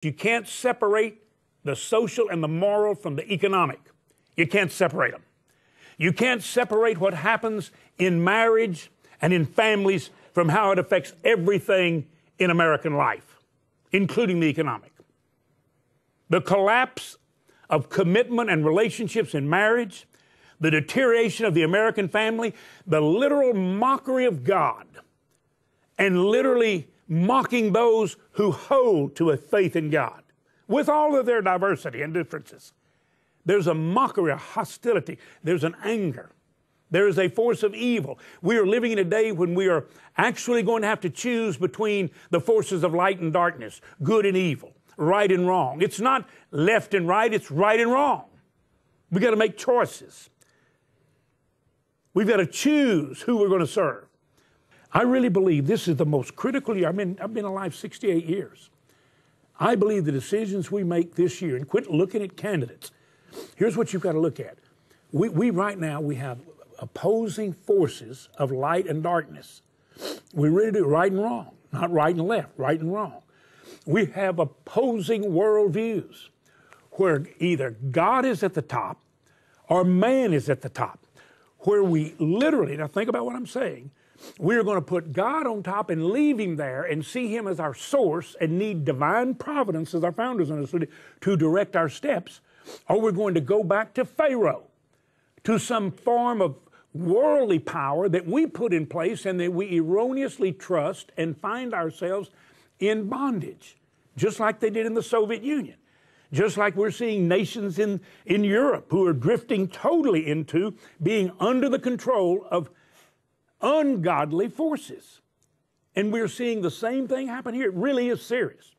You can't separate the social and the moral from the economic. You can't separate them. You can't separate what happens in marriage and in families from how it affects everything in American life, including the economic. The collapse of commitment and relationships in marriage, the deterioration of the American family, the literal mockery of God, and literally mocking those who hold to a faith in God, with all of their diversity and differences. There's a mockery, a hostility. There's an anger. There is a force of evil. We are living in a day when we are actually going to have to choose between the forces of light and darkness, good and evil, right and wrong. It's not left and right, it's right and wrong. We've got to make choices. We've got to choose who we're going to serve. I really believe this is the most critical year. I've been alive 68 years. I believe the decisions we make this year, and quit looking at candidates. Here's what you've got to look at. We right now, we have opposing forces of light and darkness. We really do right and wrong, not right and left, right and wrong. We have opposing worldviews where either God is at the top or man is at the top, where we literally, now think about what I'm saying, we're going to put God on top and leave him there and see him as our source and need divine providence, as our founders understood it, to direct our steps, or we're going to go back to Pharaoh, to some form of worldly power that we put in place and that we erroneously trust and find ourselves in bondage, just like they did in the Soviet Union, just like we're seeing nations in Europe who are drifting totally into being under the control of ungodly forces. And we're seeing the same thing happen here. It really is serious.